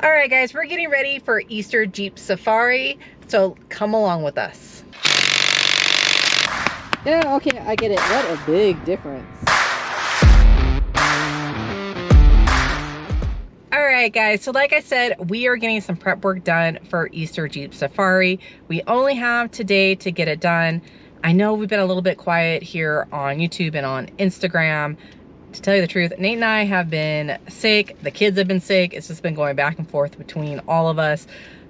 All right, guys, we're getting ready for Easter Jeep Safari, so come along with us. Yeah, okay, I get it. What a big difference. All right, guys, so like I said, we are getting some prep work done for Easter Jeep Safari. We only have today to get it done. I know we've been a little bit quiet here on YouTube and on Instagram. To tell you the truth, Nate and I have been sick. The kids have been sick. It's just been going back and forth between all of us.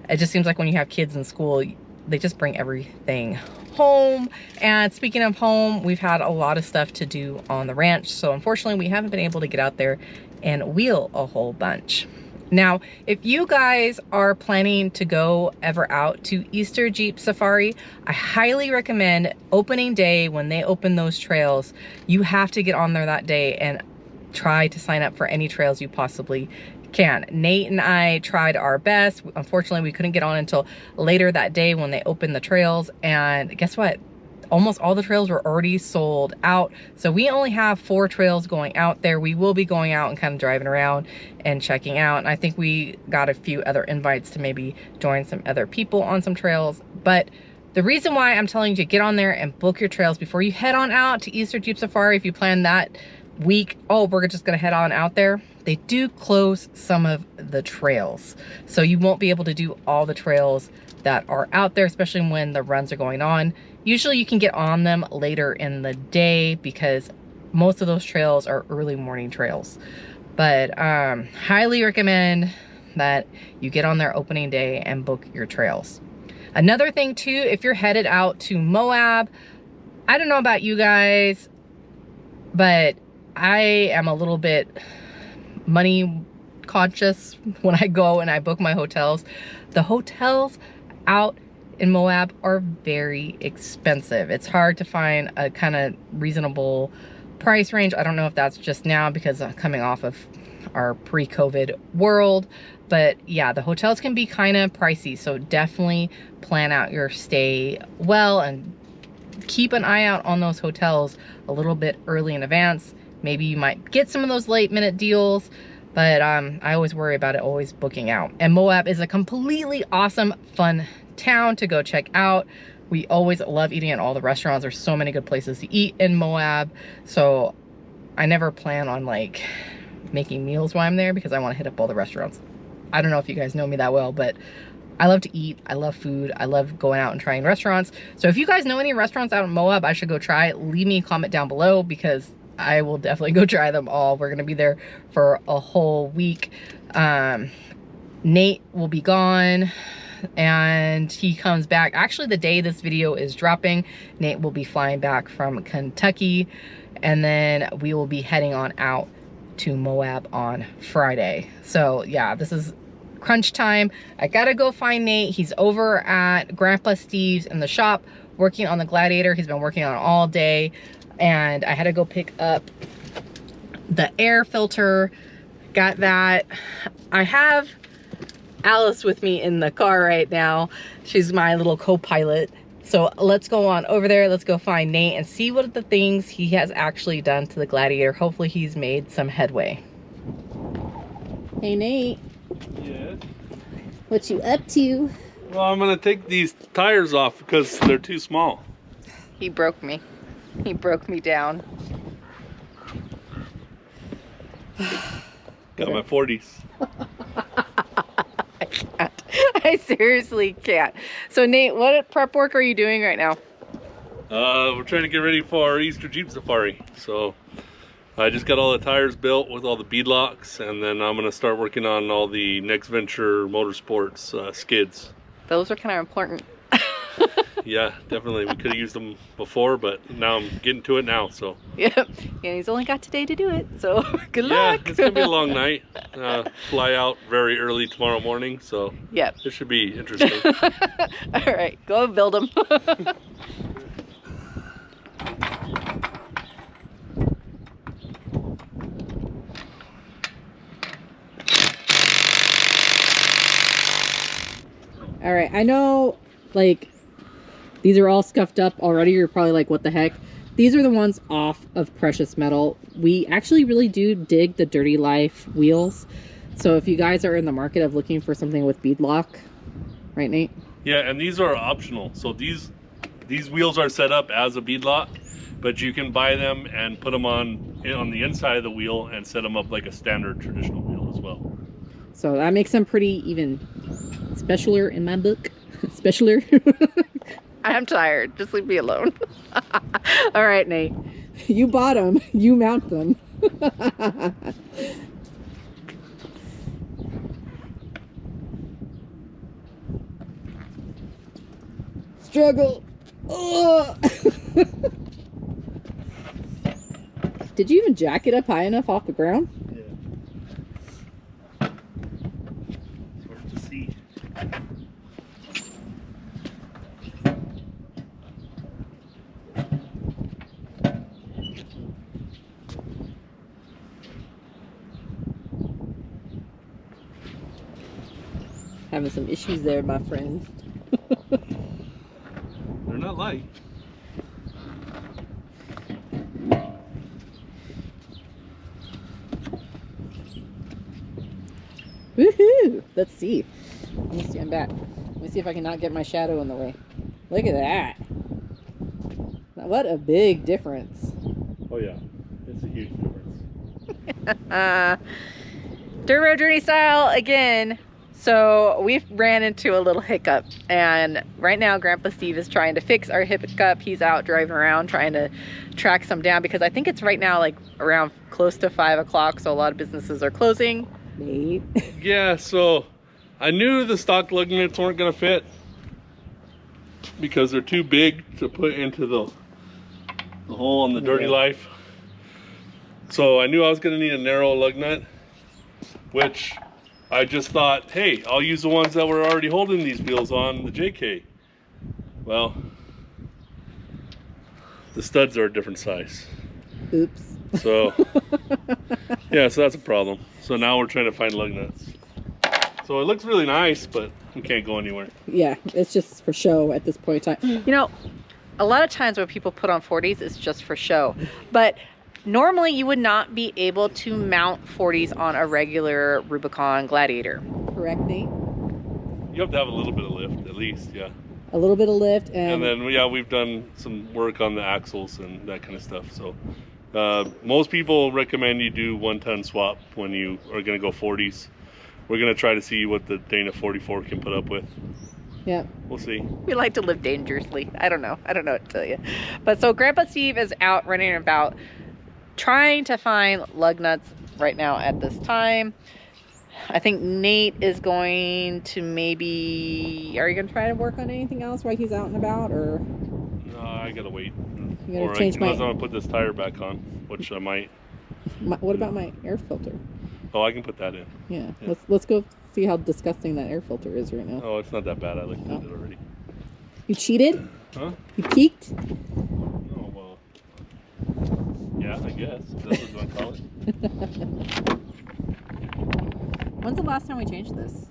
It just seems like when you have kids in school, they just bring everything home. And speaking of home, we've had a lot of stuff to do on the ranch. So unfortunately, we haven't been able to get out there and wheel a whole bunch. Now, if you guys are planning to go ever out to Easter Jeep Safari, I highly recommend opening day when they open those trails. You have to get on there that day and try to sign up for any trails you possibly can. Nate and I tried our best. Unfortunately, we couldn't get on until later that day when they opened the trails. And guess what? Almost all the trails were already sold out. So we only have 4 trails going out there. We will be going out and kind of driving around and checking out. And I think we got a few other invites to maybe join some other people on some trails. But the reason why I'm telling you to get on there and book your trails before you head on out to Easter Jeep Safari, if you plan that week, oh, we're just gonna head on out there, they do close some of the trails. So you won't be able to do all the trails that are out there, especially when the runs are going on. Usually you can get on them later in the day because most of those trails are early morning trails. But highly recommend that you get on there opening day and book your trails. Another thing too, if you're headed out to Moab, I don't know about you guys, but I am a little bit money conscious when I go and I book my hotels. The hotels out in Moab are very expensive. It's hard to find a kind of reasonable price range. I don't know if that's just now because I'm coming off of our pre-COVID world, but yeah, the hotels can be kind of pricey. So definitely plan out your stay well and keep an eye out on those hotels a little bit early in advance. Maybe you might get some of those late minute deals, but I always worry about it always booking out. And Moab is a completely awesome, fun town to go check out. We always love eating at all the restaurants. There's so many good places to eat in Moab. So I never plan on like making meals while I'm there because I want to hit up all the restaurants. I don't know if you guys know me that well, but I love to eat. I love food. I love going out and trying restaurants. So if you guys know any restaurants out in Moab I should go try, leave me a comment down below because I will definitely go try them all. We're gonna be there for a whole week. Nate will be gone and he comes back. Actually, the day this video is dropping, Nate will be flying back from Kentucky and then we will be heading on out to Moab on Friday. So yeah, this is crunch time. I gotta go find Nate. He's over at Grandpa Steve's in the shop working on the Gladiator. He's been working on it all day. And I had to go pick up the air filter, got that. I have Alice with me in the car right now. She's my little co-pilot. So let's go on over there. Let's go find Nate and see what the things he has actually done to the Gladiator. Hopefully he's made some headway. Hey Nate. Yes? What you up to? Well, I'm gonna take these tires off because they're too small. He broke me. He broke me down. Got my 40s. I can't. I seriously can't. So Nate, what prep work are you doing right now? We're trying to get ready for our Easter Jeep Safari. So I just got all the tires built with all the bead locks, and then I'm gonna start working on all the Next Venture Motorsports skids. Those are kind of important. Yeah, definitely. We could have used them before, but now I'm getting to it now, so. Yep. And he's only got today to do it, so good luck. Yeah, it's gonna be a long night. Fly out very early tomorrow morning, so yep. It should be interesting. All right, go build them. All right, I know, like, these are all scuffed up already. You're probably like, what the heck? These are the ones off of Precious Metal. We actually really do dig the Dirty Life wheels. So if you guys are in the market of looking for something with bead lock, right, Nate? Yeah, and these are optional. So these wheels are set up as a bead lock, but you can buy them and put them on the inside of the wheel and set them up like a standard traditional wheel as well. So that makes them pretty even specialer in my book. Specialer. I'm tired. Just leave me alone. All right, Nate. You bought them. You mount them. Struggle. Oh. Did you even jack it up high enough off the ground? Yeah. It's hard to see. Having some issues there, my friend. They're not light. Woohoo! Let's see. Let me stand back. Let me see if I can not get my shadow in the way. Look at that. What a big difference. Oh yeah, it's a huge difference. Dirt road journey style again. So we've ran into a little hiccup, and right now Grandpa Steve is trying to fix our hiccup. He's out driving around trying to track some down, because I think it's right now like around close to 5 o'clock, so a lot of businesses are closing. Nate. Yeah, so I knew the stock lug nuts weren't gonna fit because they're too big to put into the hole on the Dirty Life. So I knew I was gonna need a narrow lug nut, which I just thought, hey, I'll use the ones that were already holding these wheels on the JK. Well, the studs are a different size. Oops. So, yeah, so that's a problem. So now we're trying to find lug nuts. So it looks really nice, but we can't go anywhere. Yeah, it's just for show at this point in time. You know, a lot of times when people put on 40s, it's just for show. But normally you would not be able to mount 40s on a regular Rubicon Gladiator. Correct, Nate? You have to have a little bit of lift, at least, yeah. A little bit of lift And then, yeah, we've done some work on the axles and that kind of stuff. So most people recommend you do 1-ton swap when you are going to go 40s. We're going to try to see what the Dana 44 can put up with. yeah. We'll see. We like to live dangerously. I don't know what to tell you. But so Grandpa Steve is out running about trying to find lug nuts right now at this time. I think Nate is going to maybe... Are you going to try to work on anything else while he's out and about, or...? No, I got to wait. You gotta change unless I'm going to put this tire back on, which I might. What about my air filter? Oh, I can put that in. Yeah. Let's go see how disgusting that air filter is right now. Oh, it's not that bad. I looked at it already. You cheated? Huh? You peeked? Oh, well. Yeah, I guess. That's what I call it. When's the last time we changed this?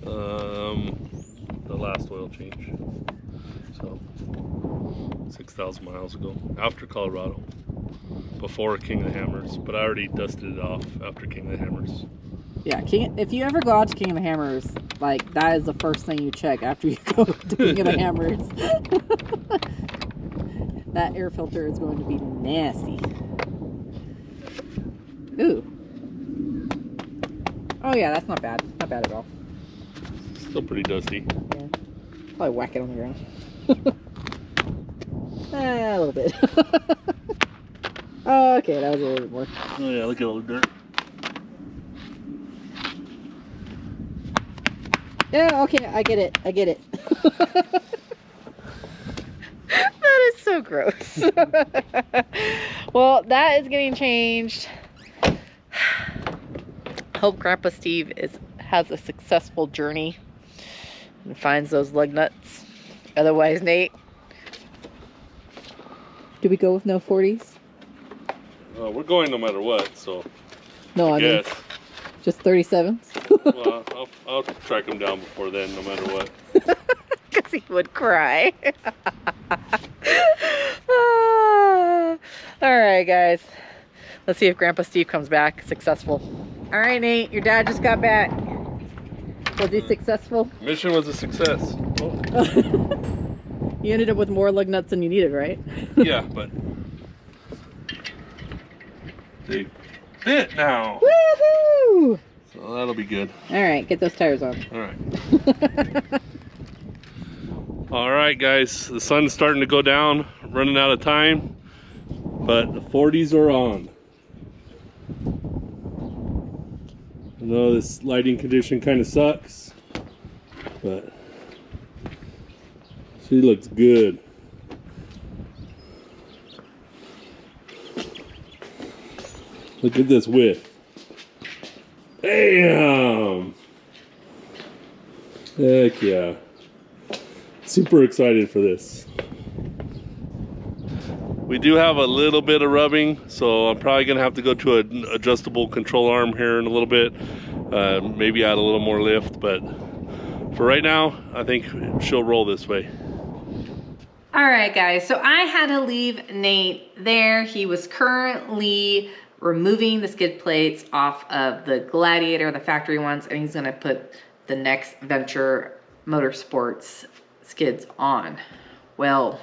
The last oil change. So, 6,000 miles ago. After Colorado. Before King of the Hammers. But I already dusted it off after King of the Hammers. Yeah, if you ever go out to King of the Hammers, like, that is the first thing you check after you go to King of the Hammers. That air filter is going to be nasty. Ooh. Oh yeah, that's not bad. Not bad at all. Still pretty dusty. Yeah. Probably whack it on the ground. A little bit. Okay, that was a little bit more. Oh yeah, look at all the dirt. Yeah, okay, I get it. I get it. That is so gross. Well, that is getting changed. Hope Grandpa Steve has a successful journey and finds those lug nuts. Otherwise, Nate. Do we go with no 40s? We're going no matter what, so No, I mean, guess. just 37s? Well, I'll track him down before then, no matter what. Because he would cry. All right, guys. Let's see if Grandpa Steve comes back successful. All right, Nate, your dad just got back. Was he successful? Mission was a success. Oh. You ended up with more lug nuts than you needed, right? Yeah, but they fit now. Woohoo! So that'll be good. All right, get those tires on. All right. All right, guys. The sun's starting to go down. Running out of time, but the 40s are on. I know this lighting condition kind of sucks, but she looks good. Look at this width. Damn! Heck yeah. Super excited for this. We do have a little bit of rubbing, so I'm probably gonna have to go to an adjustable control arm here in a little bit. Maybe add a little more lift, but for right now, I think she'll roll this way. All right, guys, so I had to leave Nate there. He was currently removing the skid plates off of the Gladiator, the factory ones, and he's gonna put the Next Venture Motorsports skids on. Well,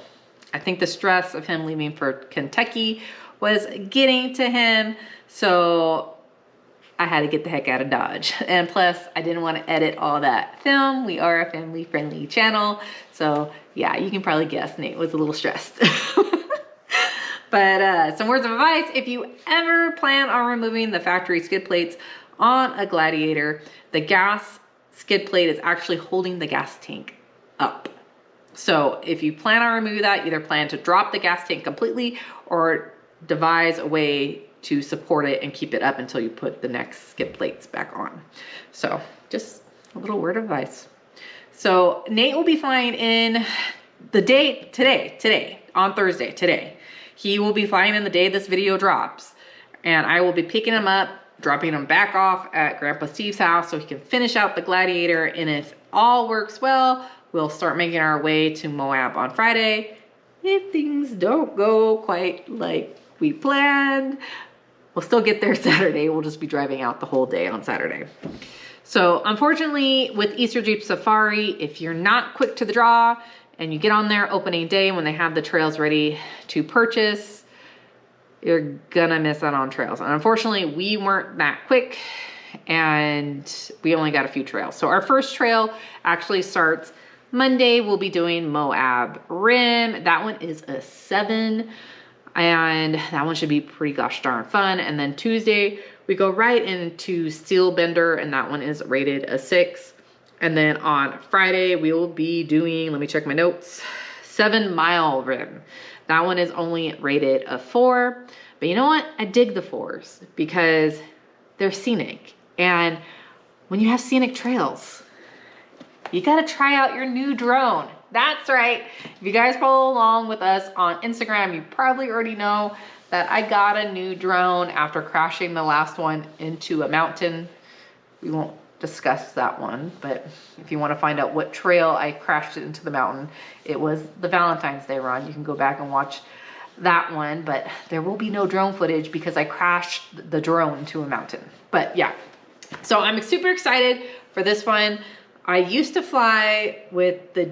I think the stress of him leaving for Kentucky was getting to him, so I had to get the heck out of Dodge. And plus, I didn't want to edit all that film. We are a family-friendly channel, so yeah, you can probably guess Nate was a little stressed. But some words of advice: if you ever plan on removing the factory skid plates on a Gladiator, the gas skid plate is actually holding the gas tank up. So if you plan on removing that, either plan to drop the gas tank completely or devise a way to support it and keep it up until you put the next skid plates back on. So just a little word of advice. So Nate will be flying in the day today, on Thursday, today. He will be flying in the day this video drops, and I will be picking him up, dropping him back off at Grandpa Steve's house so he can finish out the Gladiator. And if all works well, we'll start making our way to Moab on Friday. If things don't go quite like we planned, we'll still get there Saturday. We'll just be driving out the whole day on Saturday. So unfortunately, with Easter Jeep Safari, if you're not quick to the draw and you get on there opening day when they have the trails ready to purchase, you're gonna miss out on trails. And unfortunately, we weren't that quick and we only got a few trails. So our first trail actually starts Monday. We'll be doing Moab Rim. That one is a 7, and that one should be pretty gosh darn fun. And then Tuesday, we go right into Steel Bender, and that one is rated a 6. And then on Friday, we will be doing, let me check my notes, 7 Mile Rim. That one is only rated a 4. But you know what? I dig the 4s because they're scenic. And when you have scenic trails, you gotta try out your new drone. That's right. If you guys follow along with us on Instagram, you probably already know that I got a new drone after crashing the last one into a mountain. We won't discuss that one, but if you want to find out what trail I crashed it into the mountain, it was the Valentine's Day run. You can go back and watch that one, but there will be no drone footage because I crashed the drone into a mountain. But yeah, so I'm super excited for this one. I used to fly with the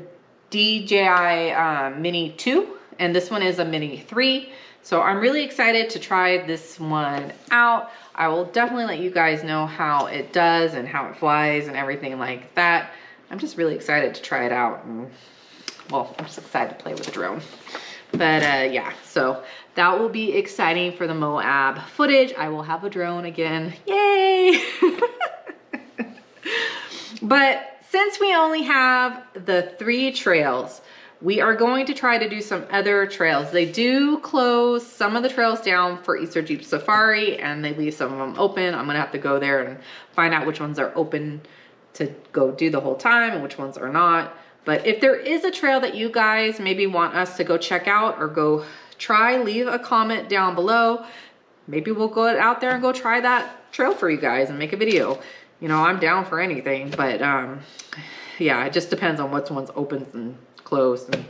DJI Mini 2, and this one is a Mini 3. So I'm really excited to try this one out. I will definitely let you guys know how it does and how it flies and everything like that. I'm just really excited to try it out. And, well, I'm just excited to play with the drone. But yeah, so that will be exciting for the Moab footage. I will have a drone again. Yay! But since we only have the 3 trails, we are going to try to do some other trails. They do close some of the trails down for Easter Jeep Safari, and they leave some of them open. I'm gonna have to go there and find out which ones are open to go do the whole time and which ones are not. But if there is a trail that you guys maybe want us to go check out or go try, leave a comment down below. Maybe we'll go out there and go try that trail for you guys and make a video. You know, I'm down for anything, but yeah, it just depends on which one's open and closed. And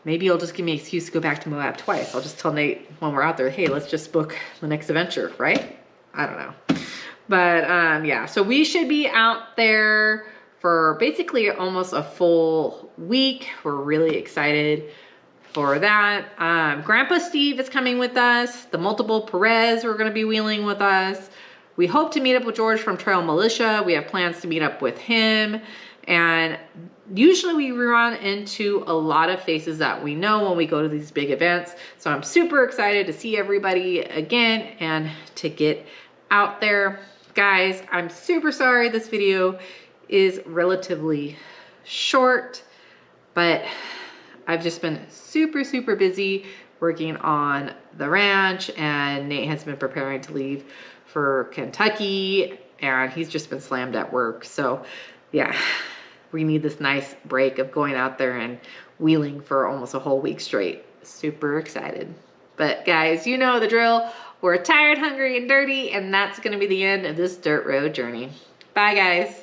maybe you'll just give me an excuse to go back to Moab twice. I'll just tell Nate when we're out there, hey, let's just book the next adventure, right? I don't know. But yeah, so we should be out there for basically almost a full week. We're really excited for that. Grandpa Steve is coming with us. The multiple Perez are going to be wheeling with us. We hope to meet up with George from Trail Militia. We have plans to meet up with him. And usually we run into a lot of faces that we know when we go to these big events. So I'm super excited to see everybody again and to get out there. Guys, I'm super sorry this video is relatively short, but I've just been super, super busy working on the ranch, and Nate has been preparing to leave for Kentucky, and he's just been slammed at work. So yeah, we need this nice break of going out there and wheeling for almost a whole week straight. Super excited. But guys, you know the drill. We're tired, hungry, and dirty, and that's gonna be the end of this dirt road journey. Bye, guys.